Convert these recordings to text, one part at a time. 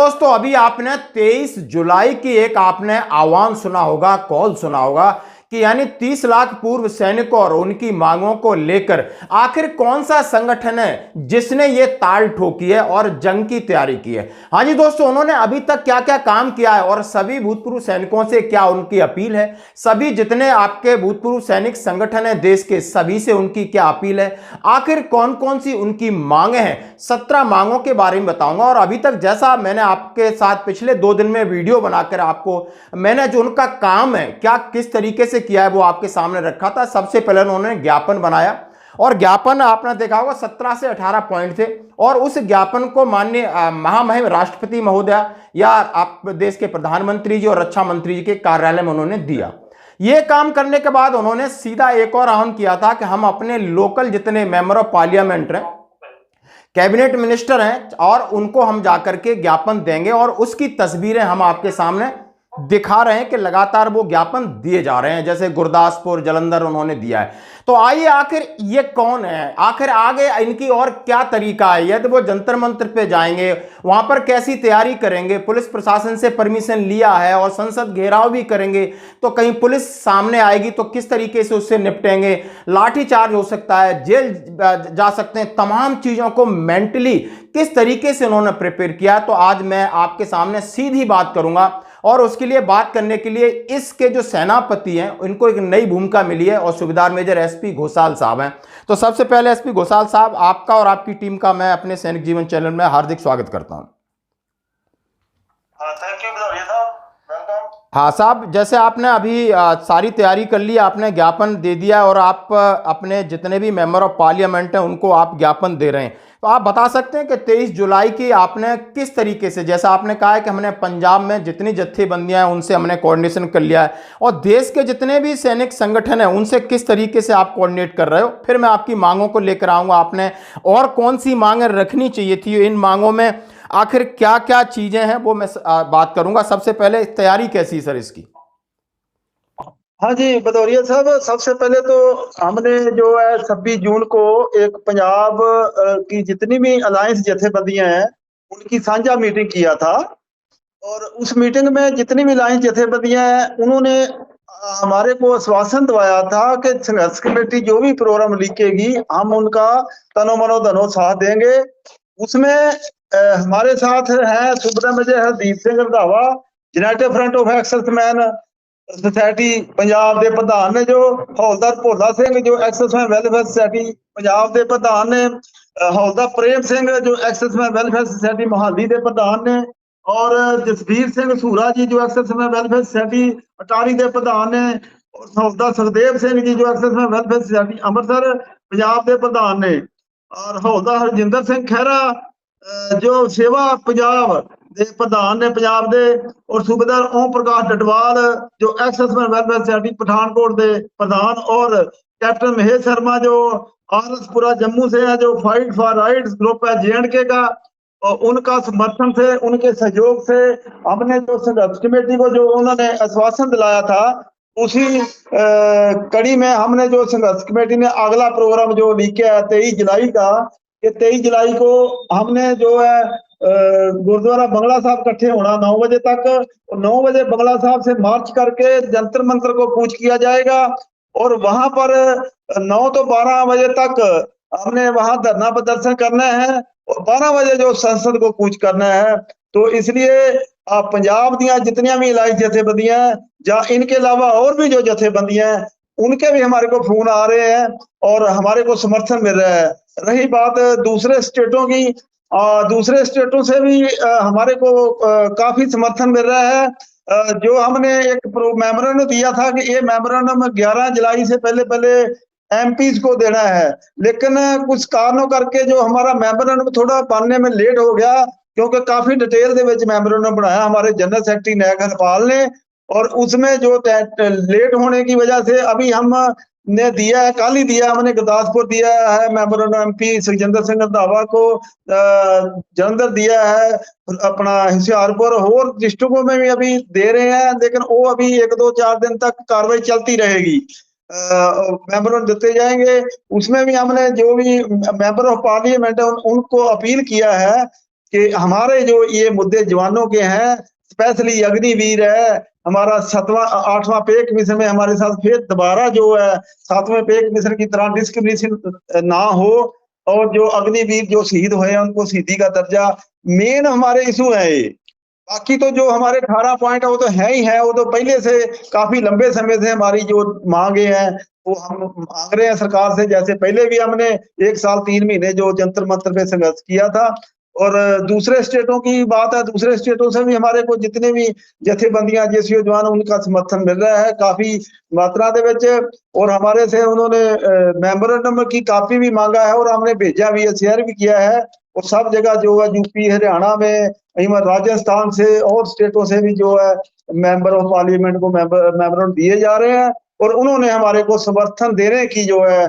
दोस्तों, अभी आपने 23 जुलाई की एक आपने आह्वान सुना होगा, कॉल सुना होगा कि यानी 30 लाख पूर्व सैनिकों और उनकी मांगों को लेकर आखिर कौन सा संगठन है जिसने ये ताल ठोकी है और जंग की तैयारी की है। हाँ जी दोस्तों, उन्होंने अभी तक क्या क्या काम किया है और सभी भूतपूर्व सैनिकों से क्या उनकी अपील है, सभी जितने आपके भूतपूर्व सैनिक संगठन है देश के, सभी से उनकी क्या अपील है, आखिर कौन कौन सी उनकी मांगे हैं, 17 मांगों के बारे में बताऊंगा। और अभी तक जैसा मैंने आपके साथ पिछले 2 दिन में वीडियो बनाकर आपको मैंने जो उनका काम है क्या किस तरीके से किया है वो आपके सामने रखा था। सबसे पहले उन्होंने ज्ञापन बनाया और ज्ञापन आपने देखा होगा 17 से 18 पॉइंट थे और उस ज्ञापन को माननीय महामहिम राष्ट्रपति महोदय या आप देश के प्रधानमंत्री जी और रक्षा मंत्री जी के कार्यालय में उन्होंने दिया। यह काम करने के बाद उन्होंने सीधा एक और आह्वान किया था कि हम अपने लोकल जितने मेंबर ऑफ पार्लियामेंट हैं, कैबिनेट मिनिस्टर हैं, और उनको हम जाकर के ज्ञापन देंगे और उसकी तस्वीरें हम आपके सामने दिखा रहे हैं कि लगातार वो ज्ञापन दिए जा रहे हैं, जैसे गुरदासपुर, जालंधर उन्होंने दिया है। तो आइए आखिर ये कौन है, आखिर आगे इनकी और क्या तरीका है, यदि वो जंतर मंतर पे जाएंगे वहां पर कैसी तैयारी करेंगे, पुलिस प्रशासन से परमिशन लिया है और संसद घेराव भी करेंगे तो कहीं पुलिस सामने आएगी तो किस तरीके से उससे निपटेंगे, लाठीचार्ज हो सकता है, जेल जा सकते हैं, तमाम चीजों को मेंटली किस तरीके से उन्होंने प्रिपेयर किया। तो आज मैं आपके सामने सीधी बात करूंगा और उसके लिए बात करने के लिए इसके जो सेनापति हैं इनको एक नई भूमिका मिली है और सूबेदार मेजर एसपी घोषाल साहब हैं। तो सबसे पहले एसपी घोषाल साहब, आपका और आपकी टीम का मैं अपने सैनिक जीवन चैनल में हार्दिक स्वागत करता हूं। थैंक यू भदौरिया साहब, वेलकम। हाँ साहब, जैसे आपने अभी सारी तैयारी कर ली, आपने ज्ञापन दे दिया और आप अपने जितने भी मेंबर ऑफ पार्लियामेंट हैं उनको आप ज्ञापन दे रहे हैं, तो आप बता सकते हैं कि 23 जुलाई की आपने किस तरीके से, जैसा आपने कहा है कि हमने पंजाब में जितनी जत्थेबंदियां हैं उनसे हमने कोऑर्डिनेशन कर लिया है और देश के जितने भी सैनिक संगठन हैं उनसे किस तरीके से आप कोऑर्डिनेट कर रहे हो, फिर मैं आपकी मांगों को लेकर आऊंगा। आपने और कौन सी मांगें रखनी चाहिए थी, इन मांगों में आखिर क्या क्या चीजें हैं वो मैं बात करूंगा। सबसे पहले तैयारी कैसी सर इसकी? हाँ जी भदौरिया साहब, सबसे पहले तो हमने जो है 26 जून को एक पंजाब की जितनी भी अलायंस जत्थेबंदियां हैं उनकी साझा मीटिंग किया था और उस मीटिंग में जितनी भी अलायंस जत्थेबंदियां हैं उन्होंने हमारे को आश्वासन दिलाया था कि संघर्ष कमेटी जो भी प्रोग्राम लिखेगी हम उनका तनो मनो धनो साथ देंगे। उसमें हमारे साथ हैं Subedar major Hardeep Singh Randhawa, united front of ex-servicemen society Punjab के प्रधान ने, जो हौलदार भोला सिंह जो एक्सर्समैन वेलफेयर सोसाइटी पंजाब के प्रधान ने, हौलदार प्रेम सिंह जो एक्सर्समैन वेलफेयर सोसाइटी मोहाली के प्रधान ने, और जसबीर सिंह सूरा जी जो एक्सर्समैन वेलफेयर सोसाइटी अटारी के प्रधान ने, और हौलदार सुखदेव सिंह जी जो एक्सर्समैन वेलफेयर सोसाइटी अमृतसर पंजाब के प्रधान ने, और हौलदार हरजिंदर सिंह खैरा जो सेवा पंजाब ਦੇ ਪ੍ਰਧਾਨ ਨੇ ਪੰਜਾਬ ਦੇ, और सूबेदार ओम प्रकाश डडवाल जो एक्सर्समैन वेलफेयर सोसाइटी पठानकोट ਦੇ प्रधान, और कैप्टन महेश शर्मा जो आरएसपुरा जम्मू से है जो फाइट फॉर राइट्स ग्रुप है JNK का, और उनका समर्थन से उनके सहयोग से हमने जो संघर्ष कमेटी को जो उन्होंने आश्वासन दिलाया था उसी कड़ी में हमने जो संघर्ष कमेटी ने अगला प्रोग्राम जो लिखा है 23 जुलाई का, कि 23 जुलाई को हमने जो है गुरुद्वारा बंगला साहब इकट्ठे होना 9 बजे तक, और 9 बजे बंगला साहब से मार्च करके जंतर मंतर को कूच किया जाएगा और वहां पर 9 तो 12 बजे तक हमने वहां धरना प्रदर्शन करना है और 12 बजे जो संसद को कूच करना है। तो इसलिए पंजाब दियां जितनियां भी इलाही जथेबंदियां या इनके अलावा और भी जो जथेबंदियां हैं उनके भी हमारे को फोन आ रहे हैं और हमारे को समर्थन मिल रहा है। रही बात दूसरे स्टेटों की, दूसरे स्टेटों से भी हमारे को काफी समर्थन मिल रहा है। जो हमने एक मेमोरेंडम दिया था कि ये मेमोरेंडम 11 जुलाई से पहले एमपीज को देना है, लेकिन कुछ कारणों करके जो हमारा मेमोरेंडम थोड़ा बनने में लेट हो गया, क्योंकि काफी डिटेल ਦੇ ਵਿੱਚ मेमोरेंडम बनाया हमारे जनरल सेक्रेटरी नायक हरपाल ने, और उसमें जो लेट होने की वजह से अभी हम ने दिया है, कल ही दिया हमने गुरदासपुर दिया है मेमोरेंडम, MP सुखजिंदर सिंह रंधावा को जलंधर दिया है, अपना होशियारपुर और डिस्ट्रिक्टों में भी अभी दे रहे हैं, लेकिन वो अभी 1-2-4 दिन तक कार्रवाई चलती रहेगी। मेंबरों देते जाएंगे। उसमें भी हमने जो भी मेंबर ऑफ पार्लियामेंट है उनको अपील किया है कि हमारे जो ये मुद्दे जवानों के हैं, स्पेशली अग्निवीर है, हमारा 7वां 8वां पे कमीशन में हमारे साथ फिर दोबारा जो है 7वें पे कमीशन की तरह डिस्क्रिमिनेशन ना हो, और जो अग्निवीर जो शहीद हुए हैं उनको शहीदी का दर्जा, मेन हमारे इशू है ये। बाकी तो जो हमारे 18 पॉइंट है वो तो है ही है, वो तो पहले से काफी लंबे समय से हमारी जो मांगे हैं वो हम मांग रहे हैं सरकार से। जैसे पहले भी हमने 1 साल 3 महीने जो जंतर मंतर पे संघर्ष किया था। और दूसरे स्टेटों की बात है, दूसरे स्टेटों से भी हमारे को जितने भी जथेबंदियां जेसीओ जवान उनका समर्थन मिल रहा है काफी मात्रा दे विच। और हमारे से उन्होंने मेमोरेंडम की कॉपी भी मांगा है और हमने भेजा भी है, शेयर भी किया है। और सब जगह जो है यूपी हरियाणा में, राजस्थान से और स्टेटों से भी जो है मेंबर ऑफ पार्लियामेंट को मेमोरेंडम दिए जा रहे हैं। और उन्होंने हमारे को समर्थन देने की जो है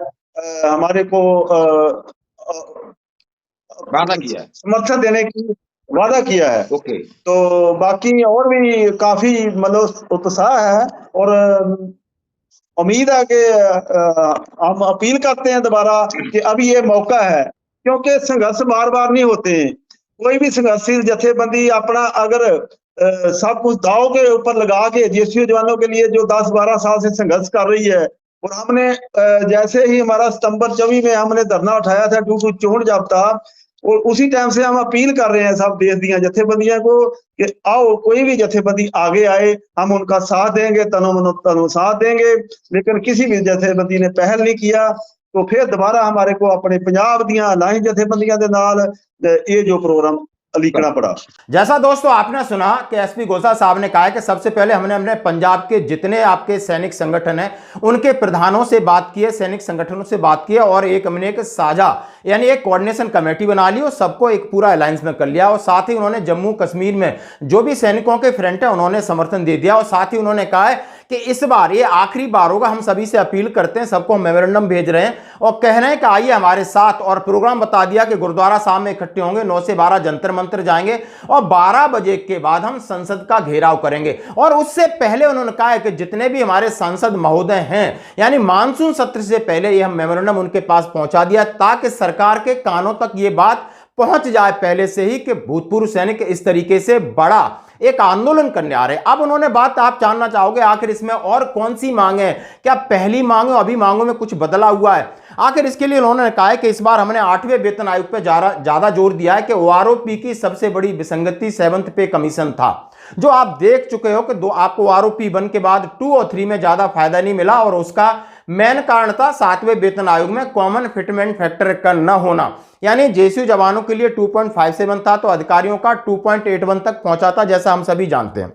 हमारे को वादा किया है। समर्थन देने की वादा किया है। ओके। तो बाकी और भी काफी मतलब उत्साह है। और उम्मीद है कि हम अपील करते हैं दोबारा कि अभी ये मौका है, क्योंकि संघर्ष बार बार नहीं होते हैं। कोई भी संघर्षशील जथेबंदी अपना अगर सब कुछ दाव के ऊपर लगा के जेसीओ जवानों के लिए जो 10-12 साल से संघर्ष कर रही है, और हमने जैसे ही हमारा सितंबर 24 में हमने धरना उठाया था 2 चोन जाब्ता, और उसी टाइम से हम अपील कर रहे हैं सब देश दियां जथेबंदियां को कि आओ कोई भी जथेबंदी आगे आए, हम उनका साथ देंगे, तनो साथ देंगे। लेकिन किसी भी जथेबंदी ने पहल नहीं किया, तो फिर दोबारा हमारे को अपने पंजाब दियां अलायंस जथेबंदियां दे नाल ये जो प्रोग्राम लिखना पड़ा। जैसा दोस्तों आपने सुना कि एसपी घोषा साहब ने कहा कि सबसे पहले हमने अपने पंजाब के जितने आपके सैनिक संगठन हैं उनके प्रधानों से बात की है, सैनिक संगठनों से बात की है, और हमने एक साझा यानी एक कोऑर्डिनेशन कमेटी बना ली और सबको एक पूरा अलायंस में कर लिया। और साथ ही उन्होंने जम्मू कश्मीर में जो भी सैनिकों के फ्रंट है उन्होंने समर्थन दे दिया। और साथ ही उन्होंने कहा है कि इस बार ये आखिरी बार होगा, हम सभी से अपील करते हैं, सबको मेमोरेंडम भेज रहे हैं और कह रहे हैं कि आइए हमारे साथ। और प्रोग्राम बता दिया कि गुरुद्वारा साहब में इकट्ठे होंगे, 9 से 12 जंतर मंतर जाएंगे और 12 बजे के बाद हम संसद का घेराव करेंगे। और उससे पहले उन्होंने कहा है कि जितने भी हमारे सांसद महोदय हैं यानी मानसून सत्र से पहले ये हम मेमोरेंडम उनके पास पहुंचा दिया ताकि सरकार के कानों तक ये बात पहुंच जाए पहले से ही कि भूतपूर्व सैनिक इस तरीके से बड़ा एक आंदोलन करने आ रहे हैं। अब उन्होंने बात आप जानना चाहोगे आखिर इसमें और कौन सी मांग है, क्या पहली मांग है, अभी मांगों में कुछ बदला हुआ है? आखिर इसके लिए उन्होंने कहा है कि इस बार हमने 8वें वेतन आयोग पर ज्यादा जोर दिया है कि ओआरओपी की सबसे बड़ी विसंगति 7th पे कमीशन था, जो आप देख चुके हो कि आपको ओआरओपी 1 के बाद 2 और 3 में ज्यादा फायदा नहीं मिला। और उसका मेन कारण था 7वें वेतन आयोग में कॉमन फिटमेंट फैक्टर का न होना, यानी जेसीयू जवानों के लिए 2.57 था तो अधिकारियों का 2.81 तक पहुंचा था, जैसा हम सभी जानते हैं।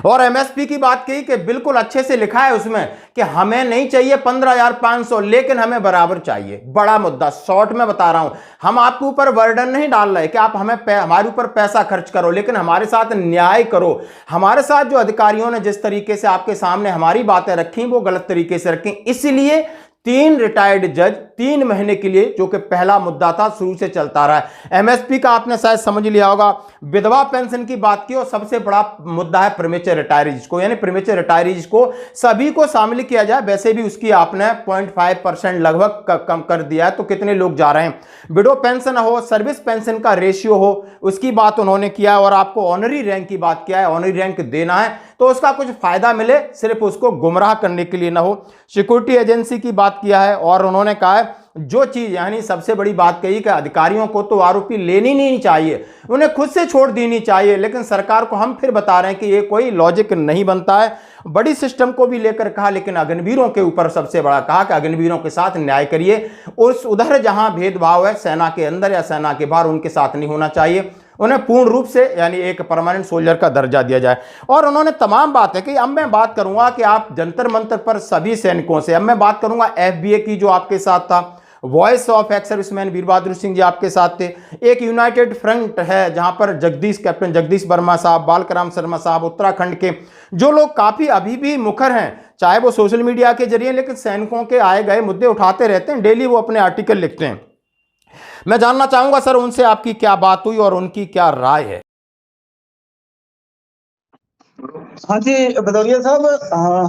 और एमएसपी की बात की कि बिल्कुल अच्छे से लिखा है उसमें कि हमें नहीं चाहिए 15,500 लेकिन हमें बराबर चाहिए। बड़ा मुद्दा, शॉर्ट में बता रहा हूं, हम आपके ऊपर बर्डन नहीं डाल रहे कि आप हमारे ऊपर पैसा खर्च करो, लेकिन हमारे साथ न्याय करो। हमारे साथ जो अधिकारियों ने जिस तरीके से आपके सामने हमारी बातें रखी वो गलत तरीके से रखी, इसलिए 3 रिटायर्ड जज 3 महीने के लिए, जो कि पहला मुद्दा था, शुरू से चलता रहा है। एमएसपी का आपने शायद समझ लिया होगा। विधवा पेंशन की बात की और सबसे बड़ा मुद्दा है प्रीमेच्योर रिटायरीज को, यानी प्रीमेच्योर रिटायरीज को सभी को शामिल किया जाए। वैसे भी उसकी आपने 0.5% लगभग कम कर दिया है, तो कितने लोग जा रहे हैं। विडो पेंशन हो, सर्विस पेंशन का रेशियो हो, उसकी बात उन्होंने किया। और आपको ऑनरी रैंक की बात किया है, ऑनरी रैंक देना है तो उसका कुछ फायदा मिले, सिर्फ उसको गुमराह करने के लिए ना हो। सिक्योरिटी एजेंसी की बात किया है और उन्होंने कहा है जो चीज यानी सबसे बड़ी बात कही कि अधिकारियों को तो आरोपी लेनी नहीं चाहिए, उन्हें खुद से छोड़ देनी चाहिए। लेकिन सरकार को हम फिर बता रहे हैं कि ये कोई लॉजिक नहीं बनता है। बड़ी सिस्टम को भी लेकर कहा, लेकिन अग्निवीरों के ऊपर सबसे बड़ा कहा कि अग्निवीरों के साथ न्याय करिए। उधर जहां भेदभाव है सेना के अंदर या सेना के बाहर, उनके साथ नहीं होना चाहिए। उन्हें पूर्ण रूप से यानी एक परमानेंट सोल्जर का दर्जा दिया जाए। और उन्होंने तमाम बातें की। अब मैं बात करूंगा कि आप जंतर मंतर पर सभी सैनिकों से, अब मैं बात करूंगा एफबीए की जो आपके साथ था, वॉइस ऑफ एक्स सर्विसमैन वीर बहादुर सिंह जी आपके साथ थे। एक यूनाइटेड फ्रंट है जहां पर कैप्टन जगदीश वर्मा साहब, बालकृष्ण शर्मा साहब, उत्तराखंड के जो लोग काफी अभी भी मुखर हैं, चाहे वो सोशल मीडिया के जरिए, लेकिन सैनिकों के आए गए मुद्दे उठाते रहते हैं, डेली वो अपने आर्टिकल लिखते हैं। मैं जानना चाहूंगा सर उनसे आपकी क्या बात हुई और उनकी क्या राय है। हाँ जी भदौरिया साहब,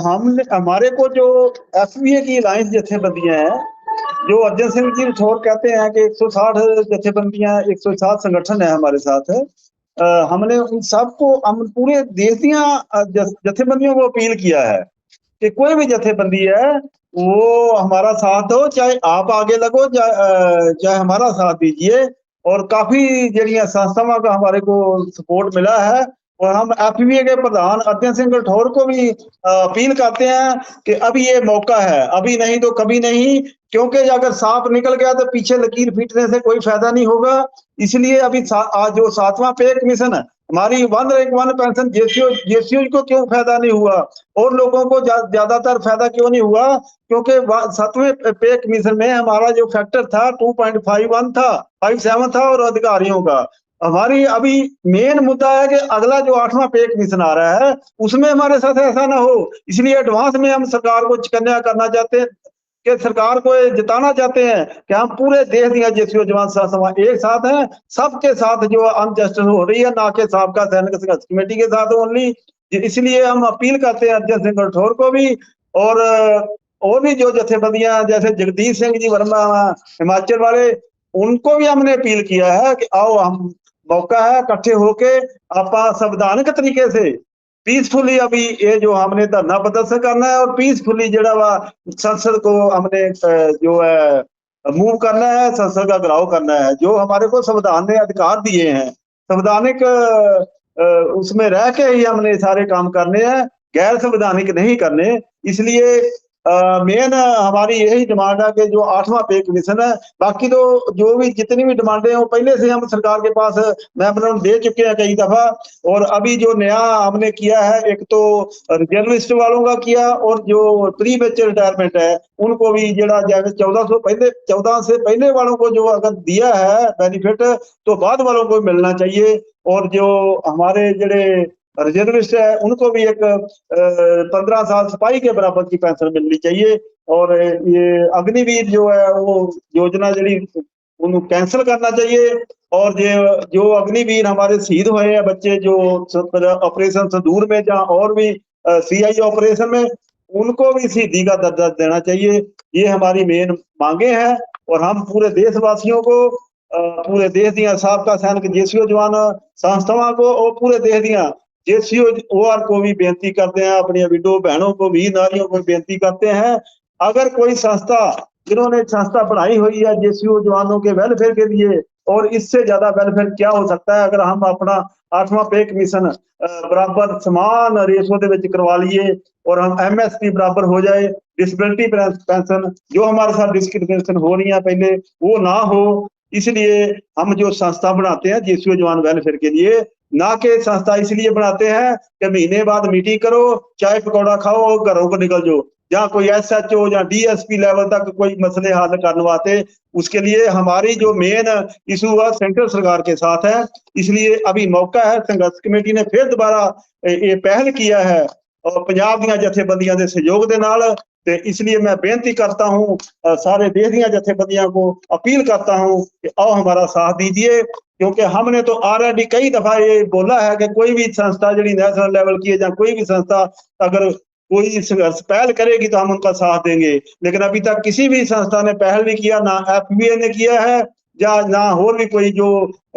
हमने हमारे को जो एफबीए की अलायंस जथेबंदियां हैं जो अर्जन सिंह जी राठौर कहते हैं कि 160 जथेबंदियां 160 संगठन है हमारे साथ है। हमने उन सबको हम पूरे देश दियां जथेबंदियों को अपील किया है कि कोई भी जथेबंदी है वो हमारा साथ दो, चाहे आप आगे लगो चाहे हमारा साथ दीजिए। और काफी जड़ियां संस्थावां का हमारे को सपोर्ट मिला है। और हम एफबीए के प्रधान अर्जन सिंह राठौर को भी अपील करते हैं कि अभी ये मौका है, अभी नहीं तो कभी नहीं, क्योंकि अगर सांप निकल गया तो पीछे लकीर पीटने से कोई फायदा नहीं होगा। इसलिए अभी आज जो 7वां पे कमीशन है हमारी one rank one pension JCO को क्यों फायदा नहीं हुआ और लोगों को ज्यादातर फायदा क्यों नहीं हुआ, क्योंकि 7वें पे कमीशन में हमारा जो फैक्टर था 2.51 था, 57 था और अधिकारियों का। हमारी अभी मेन मुद्दा है कि अगला जो 8वां पे कमीशन आ रहा है उसमें हमारे साथ ऐसा ना हो। इसलिए एडवांस में हम सरकार को चिकन्या करना चाहते हैं कि सरकार को जिताना चाहते हैं कि हम पूरे देश दिया जेसीओ जवान संस्थावां एक साथ हैं, सबके साथ जो अनजस्टिस हो रही है ना कि साबका सैनिक संघर्ष कमेटी के साथ ओनली। इसलिए हम अपील करते हैं अर्जन सिंह राठौर को भी और भी जो जथेबंदियां जैसे जगदीश सिंह जी वर्मा हिमाचल वाले, उनको भी हमने अपील किया है कि आओ हम मौका है इकट्ठे होके आप संवैधानिक तरीके से पीसफुली अभी ये जो हमने धरना प्रदर्शन करना है और पीसफुली जड़ा वा संसद को हमने जो है मूव करना है, संसद का घेराव करना है। जो हमारे को संविधान ने अधिकार दिए हैं संवैधानिक उसमें रह के ही हमने सारे काम करने हैं, गैर संवैधानिक नहीं करने। इसलिए मेन हमारी यही डिमांड है कि जो 8वां पे कमीशन है, बाकी तो जो भी जितनी भी डिमांडें हैं वो पहले से हम सरकार के पास मेमोरेंडम दे चुके हैं कई दफा। और अभी जो नया हमने किया है एक तो रिजर्विस्ट वालों का किया और जो प्री मेच्योर रिटायरमेंट है उनको भी जरा 14 से पहले वालों को जो अगर दिया है बेनिफिट तो बाद वालों को मिलना चाहिए। और जो हमारे जड़े रिजर्विस्ट है उनको भी एक 15 साल सिपाही के बराबर की पेंशन मिलनी चाहिए। और ये अग्निवीर जो है वो योजना जड़ी उनको कैंसिल करना चाहिए। और जो अग्निवीर हमारे शहीद हुए हैं बच्चे जो ऑपरेशन संदूर में या और भी सीआई ऑपरेशन में, उनको भी शहीदी का दर्जा देना चाहिए। ये हमारी मेन मांगे हैं। और हम पूरे देशवासियों को पूरे देश दिया साबका सैनिक जेसीओ जवान संस्थावां को और पूरे देश दिया जेसीओ ओआर को भी बेनती करते हैं, अपनी विडो बहनों को भी नारियों को बेनती करते हैं, अगर कोई संस्था जिन्होंने संस्था बनाई हुई है जेसीओ जवानों के वेलफेयर के लिए, और इससे ज्यादा वेलफेयर क्या हो सकता है अगर हम अपना 8वां पे कमीशन बराबर समान रेशो दे विच करवा लिए और हम एमएसपी बराबर हो जाए, डिसेबिलिटी पेंशन जो हमारे साथ डिस्क्रिमिनेशन हो रही है पहले वो ना हो। इसलिए हम जो संस्था बनाते हैं जेसीओ जवान वेलफेयर के लिए, ना कि संस्था इसलिए बनाते हैं कि महीने बाद मीटिंग करो, चाय पकौड़ा खाओ और घरों को निकल जाओ, जहाँ कोई एसएचओ या डीएसपी लेवल तक कोई मसले हल करने वास्ते। उसके लिए हमारी जो मेन इशू है सेंट्रल सरकार के साथ है। इसलिए अभी मौका है, संघर्ष कमेटी ने फिर दोबारा ये पहल किया है और पंजाब दी जथेबंदियां के सहयोग के नाल। तो इसलिए मैं बेनती करता हूँ सारे देश दी जथेबंदियां को अपील करता हूँ कि आओ हमारा साथ दीजिए, क्योंकि हमने तो ऑलरेडी कई दफा ये बोला है कि कोई भी संस्था जी नेशनल लेवल की है या कोई भी संस्था अगर कोई संघर्ष पहल करेगी तो हम उनका साथ देंगे। लेकिन अभी तक किसी भी संस्था ने पहल नहीं किया, ना एफबीए ने किया है या ना और भी कोई जो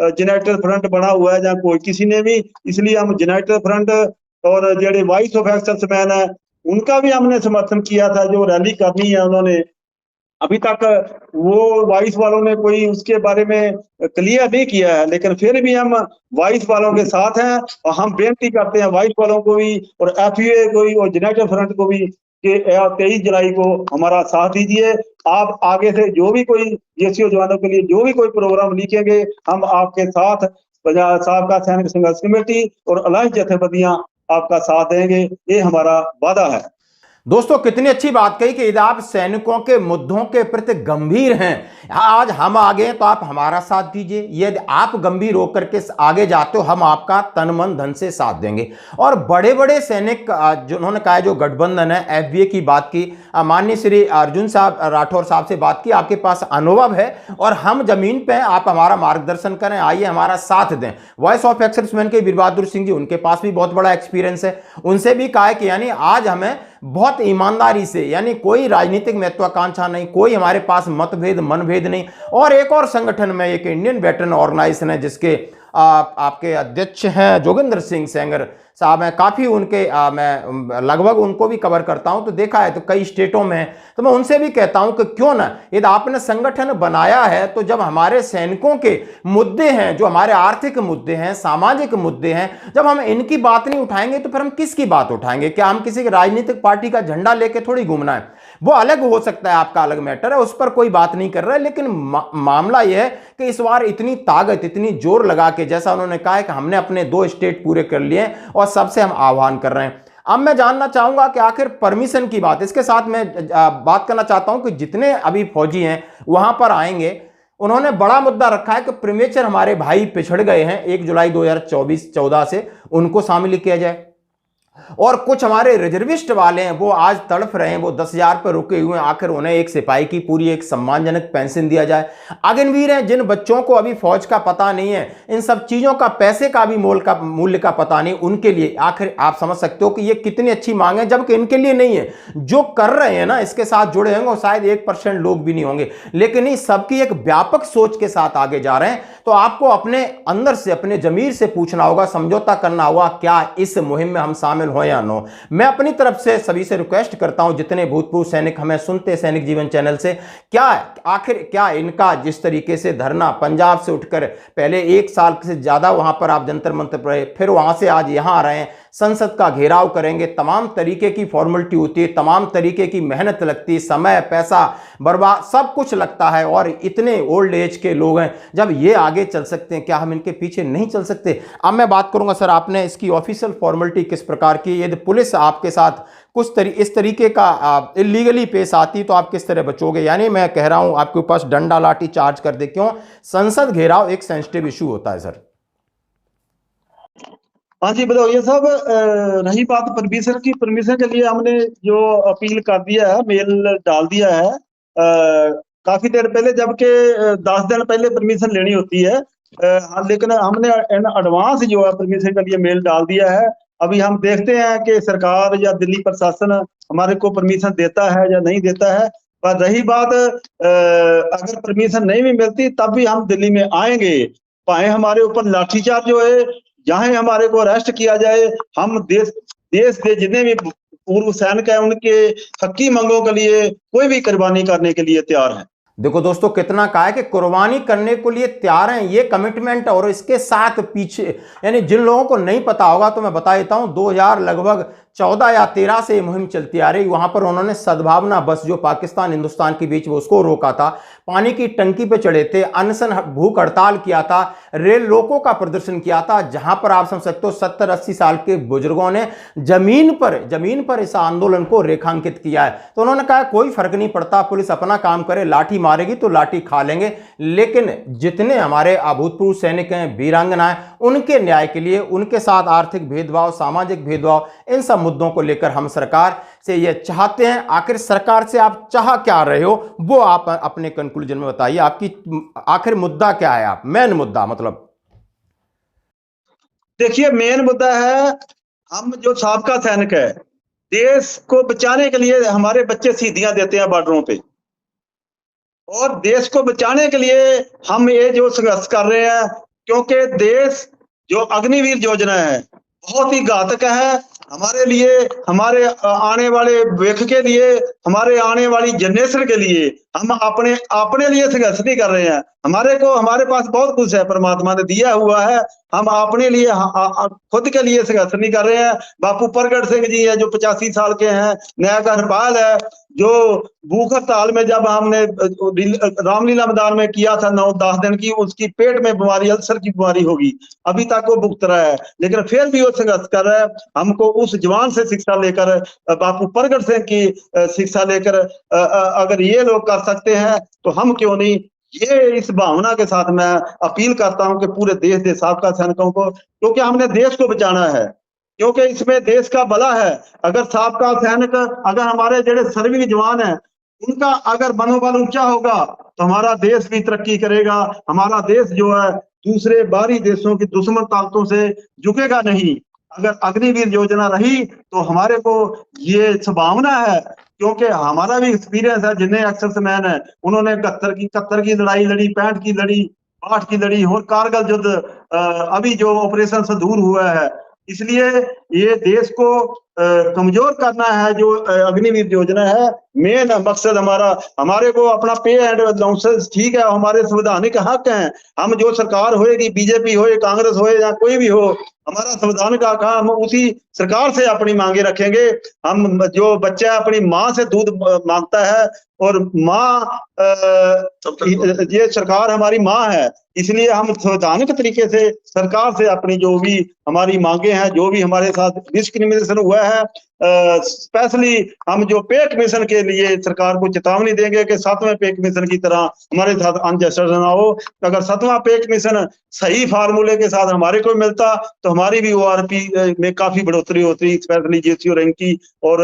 यूनाइटेड फ्रंट बना हुआ है या कोई किसी ने भी। इसलिए हम यूनाइटेड फ्रंट और जेडे वॉइस ऑफ एक्सर्समैन है उनका भी हमने समर्थन किया था, जो रैली करनी है उन्होंने अभी तक वो वॉइस वालों ने कोई उसके बारे में क्लियर नहीं किया है, लेकिन फिर भी हम वॉइस वालों के साथ हैं और हम बेनती करते हैं वॉइस वालों को भी और एफयूए को भी और यूनाइटेड फ्रंट को भी कि 23 जुलाई को हमारा साथ दीजिए। आप आगे से जो भी कोई जेसीओ जवानों के लिए जो भी कोई प्रोग्राम लिखेंगे हम आपके साथ, साबका सैनिक संघर्ष कमेटी और अलायंस जथेबंदियां आपका साथ देंगे, ये हमारा वादा है। दोस्तों कितनी अच्छी बात कही कि यदि आप सैनिकों के मुद्दों के प्रति गंभीर हैं, आज हम आगे हैं तो आप हमारा साथ दीजिए, यदि आप गंभीर होकर के आगे जाते हो हम आपका तन मन धन से साथ देंगे। और बड़े बड़े सैनिक जिन्होंने कहा जो गठबंधन है, एफबीए की बात की, माननीय श्री अर्जुन साहब राठौर साहब से बात की, आपके पास अनुभव है और हम जमीन पे हैं, आप हमारा मार्गदर्शन करें, आइए हमारा साथ दें। वॉइस ऑफ एक्सर्समैन के वीर बहादुर सिंह जी, उनके पास भी बहुत बड़ा एक्सपीरियंस है, उनसे भी कहा है कि यानी आज हमें बहुत ईमानदारी से, यानी कोई राजनीतिक महत्वाकांक्षा नहीं, कोई हमारे पास मतभेद मनभेद नहीं। और एक और संगठन में, एक इंडियन वेटरन ऑर्गेनाइजेशन है जिसके आपके अध्यक्ष हैं जोगिंदर सिंह सेंगर साहब हैं, काफ़ी उनके मैं लगभग उनको भी कवर करता हूं, तो देखा है तो कई स्टेटों में, तो मैं उनसे भी कहता हूं कि क्यों ना, यदि आपने संगठन बनाया है तो जब हमारे सैनिकों के मुद्दे हैं, जो हमारे आर्थिक मुद्दे हैं, सामाजिक मुद्दे हैं, जब हम इनकी बात नहीं उठाएंगे तो फिर हम किसकी बात उठाएंगे? क्या हम किसी राजनीतिक पार्टी का झंडा लेके थोड़ी घूमना है? वो अलग हो सकता है, आपका अलग मैटर है, उस पर कोई बात नहीं कर रहा है, लेकिन मामला यह है कि इस बार इतनी ताकत, इतनी जोर लगा के, जैसा उन्होंने कहा है कि हमने अपने 2 स्टेट पूरे कर लिए और सबसे हम आह्वान कर रहे हैं। अब मैं जानना चाहूंगा कि आखिर परमिशन की बात, इसके साथ मैं बात करना चाहता हूं कि जितने अभी फौजी हैं वहां पर आएंगे, उन्होंने बड़ा मुद्दा रखा है कि प्रीमेचर हमारे भाई पिछड़ गए हैं 1 जुलाई 2014 से, उनको शामिल किया जाए। और कुछ हमारे रिजर्विस्ट वाले हैं, वो आज तड़फ रहे हैं, वो 10,000 पर रुके हुए हैं, आखिर उन्हें एक सिपाही की पूरी एक सम्मानजनक पेंशन दिया जाए। अग्निवीर हैं, जिन बच्चों को अभी फौज का पता नहीं है, इन सब चीजों का, पैसे का भी मूल्य का पता नहीं, उनके लिए आखिर आप समझ सकते हो कि ये कितनी अच्छी मांग है, जबकि इनके लिए नहीं है। जो कर रहे हैं ना, इसके साथ जुड़े होंगे, शायद 1% लोग भी नहीं होंगे, लेकिन इस सबकी एक व्यापक सोच के साथ आगे जा रहे हैं। तो आपको अपने अंदर से, अपने जमीर से पूछना होगा, समझौता करना होगा, क्या इस मुहिम में हम शामिल हो या नो। मैं अपनी तरफ से सभी से रिक्वेस्ट करता हूं, जितने भूतपूर्व सैनिक हमें सुनते सैनिक जीवन चैनल से, क्या आखिर क्या इनका जिस तरीके से धरना, पंजाब से उठकर पहले 1 साल से ज्यादा वहां पर आप जंतर मंतर पर रहे, फिर वहां से आज यहां आ रहे हैं, संसद का घेराव करेंगे, तमाम तरीके की फॉर्मेलिटी होती है, तमाम तरीके की मेहनत लगती है, समय पैसा बर्बाद सब कुछ लगता है, और इतने ओल्ड एज के लोग हैं, जब ये आगे चल सकते हैं, क्या हम इनके पीछे नहीं चल सकते? अब मैं बात करूंगा सर, आपने इसकी ऑफिशियल फॉर्मेलिटी किस प्रकार की, यदि पुलिस आपके साथ कुछ इस तरीके का इलीगली पेश आती तो आप किस तरह बचोगे? यानी मैं कह रहा हूं आपके पास डंडा लाठी चार्ज कर दे, क्यों? संसद घेराव एक सेंसिटिव इशू होता है सर। हाँ जी भदौरिया साहब, रही बात परमिशन की, परमिशन के लिए हमने जो अपील कर दिया है, मेल डाल दिया है काफी देर पहले, जबकि 10 दिन पहले परमिशन लेनी होती है, लेकिन हमने इन एडवांस जो है परमिशन के लिए मेल डाल दिया है। अभी हम देखते हैं कि सरकार या दिल्ली प्रशासन हमारे को परमिशन देता है या नहीं देता है। पर रही बात, अगर परमिशन नहीं भी मिलती तब भी हम दिल्ली में आएंगे, चाहे हमारे ऊपर लाठीचार्ज जो है, जहां हमारे को अरेस्ट किया जाए, हम देश के जितने भी पूर्व सैनिक हैं उनके हकी मांगों के लिए कोई भी कुर्बानी करने के लिए तैयार हैं। देखो दोस्तों, कितना कहा है कि कुर्बानी करने के लिए तैयार हैं, ये कमिटमेंट। और इसके साथ पीछे, यानी जिन लोगों को नहीं पता होगा तो मैं बता देता हूं, 2000 लगभग 14 या 13 से ये मुहिम चलती आ रही। वहां पर उन्होंने सद्भावना बस जो पाकिस्तान हिंदुस्तान के बीच, वो उसको रोका था, पानी की टंकी पे चढ़े थे, अनशन भूख हड़ताल किया था, रेल रोको का प्रदर्शन किया था, जहां पर आप समझ सकते हो 70-80 साल के बुजुर्गों ने जमीन पर इस आंदोलन को रेखांकित किया है। तो उन्होंने कहा कोई फर्क नहीं पड़ता, पुलिस अपना काम करे, लाठी मारेगी तो लाठी खा लेंगे, लेकिन जितने हमारे अभूतपूर्व सैनिक हैं, वीरांगना हैं, उनके न्याय के लिए, उनके साथ आर्थिक भेदभाव, सामाजिक भेदभाव, इन सब मुद्दों को लेकर हम सरकार से ये चाहते हैं। आखिर सरकार से आप चाह क्या रहे हो, वो आप अपने कंक्लूजन में बताइए, आपकी आखिर मुद्दा क्या है? आप मेन मुद्दा, मतलब देखिए, मेन मुद्दा है, हम जो साबका सैनिक है, देश को बचाने के लिए हमारे बच्चे शहीदियां देते हैं बॉर्डरों पे, और देश को बचाने के लिए हम ये जो संघर्ष कर रहे हैं, क्योंकि देश जो अग्निवीर योजना है बहुत ही घातक है हमारे लिए, हमारे आने वाले भविष्य के लिए, हमारे आने वाली जनरेशन के लिए। हम अपने लिए संघर्ष नहीं कर रहे हैं, हमारे पास बहुत कुछ है, परमात्मा ने दिया हुआ है, हम अपने लिए खुद के लिए संघर्ष नहीं कर रहे हैं। बापू प्रगट सिंह जी है जो 85 साल के हैं, नायक हरपाल है जो भूख हड़ताल में जब हमने रामलीला मैदान में किया था 9-10 दिन की, उसकी पेट में बीमारी, अल्सर की बीमारी होगी, अभी तक वो भुगत रहा है, लेकिन फिर भी वो संघर्ष कर रहा है। हमको उस जवान से शिक्षा लेकर, बापू प्रगट सिंह की शिक्षा लेकर अगर ये लोग कर सकते हैं तो हम क्यों नहीं। ये इस भावना के साथ मैं अपील करता हूं कि पूरे देश के साबका सैनिकों को, क्योंकि हमने देश को बचाना है, क्योंकि इसमें देश का भला है। अगर साबका सैनिक, अगर हमारे जो सर्वीर जवान है, उनका अगर मनोबल ऊंचा होगा तो हमारा देश भी तरक्की करेगा। हमारा देश जो है दूसरे बाहरी देशों की दुश्मन ताकतों से झुकेगा नहीं। अगर अग्निवीर योजना रही तो हमारे को ये संभावना है, क्योंकि हमारा भी एक्सपीरियंस है, जितने एक्सर्समैन है उन्होंने 71 की लड़ाई लड़ी, 65 की लड़ी, 8 की लड़ी और कारगिल युद्ध, अभी जो ऑपरेशन सिंदूर हुआ है। इसलिए ये देश को कमजोर करना है जो अग्निवीर योजना है। मेन मकसद हमारा, हमारे को अपना पे एंड अलाउंसेस ठीक है, हमारे संवैधानिक हक हैं। हम जो सरकार होएगी, बीजेपी हो, कांग्रेस हो या कोई भी हो, हमारा संविधान का काम, हम उसी सरकार से अपनी मांगे रखेंगे। हम जो बच्चा अपनी माँ से दूध मांगता है और माँ ये सरकार हमारी माँ है, इसलिए हम संवैधानिक तरीके से सरकार से अपनी जो भी हमारी मांगे हैं, जो भी हमारे साथ डिस्क्रिमिनेशन हुआ है, स्पेशली हम जो पे कमीशन के लिए सरकार को चेतावनी देंगे कि 7वें पे कमीशन की तरह हमारे साथ अनजस्टिस ना हो। अगर 7वां पे कमीशन सही फार्मूले के साथ हमारे को मिलता तो हमारी भी ओआरपी में काफी बढ़ोतरी होती, स्पेशली जेसीओ रैंक की, और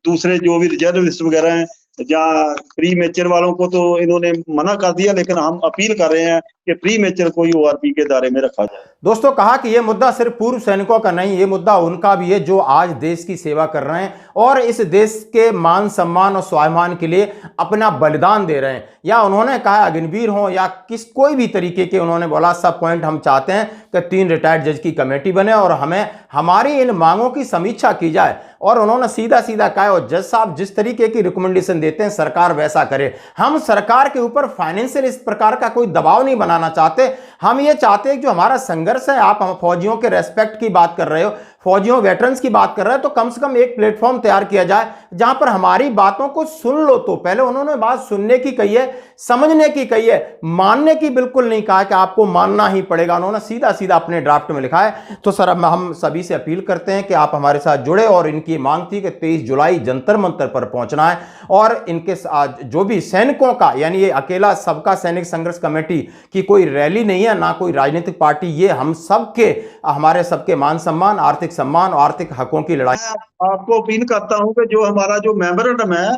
दूसरे जो भी रिजर्विस्ट वगैरह हैं, जहाँ प्री मेचर वालों को तो इन्होंने मना कर दिया, लेकिन हम अपील कर रहे हैं कि प्री मेचर को ही ओआरपी के दायरे में रखा जाए। दोस्तों, कहा कि यह मुद्दा सिर्फ पूर्व सैनिकों का नहीं, ये मुद्दा उनका भी है जो आज देश की सेवा कर रहे हैं और इस देश के मान सम्मान और स्वाभिमान के लिए अपना बलिदान दे रहे हैं। या उन्होंने कहा अग्निवीर हो या कोई भी तरीके के, उन्होंने बोला सब पॉइंट हम चाहते हैं कि 3 रिटायर्ड जज की कमेटी बने और हमें हमारी इन मांगों की समीक्षा की जाए। और उन्होंने सीधा सीधा कहा, और जज साहब जिस तरीके की रिकमेंडेशन देते हैं सरकार वैसा करे। हम सरकार के ऊपर फाइनेंशियल इस प्रकार का कोई दबाव नहीं बनाना चाहते। हम ये चाहते हैं कि जो हमारा संघर्ष है, आप हम फौजियों के रेस्पेक्ट की बात कर रहे हो, फौजियों वेटरन्स की बात कर रहे हैं, तो कम से कम एक प्लेटफॉर्म तैयार किया जाए जहां पर हमारी बातों को सुन लो। तो पहले उन्होंने बात सुनने की कही है, समझने की कही है, मानने की बिल्कुल नहीं कहा कि आपको मानना ही पड़ेगा। उन्होंने सीधा सीधा अपने ड्राफ्ट में लिखा है। तो सर, अब हम सभी से अपील करते हैं कि आप हमारे साथ जुड़े, और इनकी मांग थी कि 23 जुलाई जंतर मंतर पर पहुंचना है और इनके जो भी सैनिकों का, यानी ये अकेला सबका सैनिक संघर्ष कमेटी की कोई रैली नहीं है, ना कोई राजनीतिक पार्टी, ये हम सबके, हमारे सबके मान सम्मान, आर्थिक सम्मान और आर्थिक हकों की लड़ाई। आपको अपील करता हूं कि जो हमारा जो मेमोरेंडम है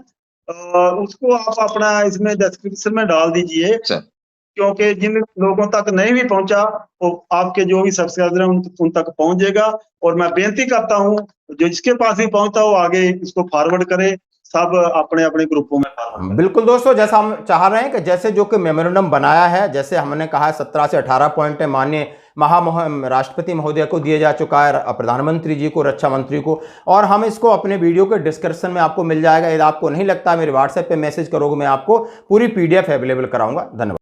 उसको आप अपना इसमें डिस्क्रिप्शन में डाल दीजिए, क्योंकि जिन लोगों तक नहीं भी पहुंचा वो आपके जो भी सब्सक्राइबर हैं उन तक पहुंच जाएगा। और मैं बेनती करता हूं जो जिसके पास भी पहुंचता हो आगे इसको फॉरवर्ड करे, सब अपने अपने ग्रुपों में। बिल्कुल दोस्तों, जैसा हम चाह रहे हैं कि जैसे जो कि मेमोरेंडम बनाया है, जैसे हमने कहा है 17 से 18 पॉइंट है, माननीय राष्ट्रपति महोदय को दिया जा चुका है, प्रधानमंत्री जी को, रक्षा मंत्री को, और हम इसको अपने वीडियो के डिस्क्रिप्शन में आपको मिल जाएगा। यदि आपको नहीं लगता, मेरे व्हाट्सएप पे मैसेज करोगे, मैं आपको पूरी PDF अवेलेबल कराऊंगा। धन्यवाद।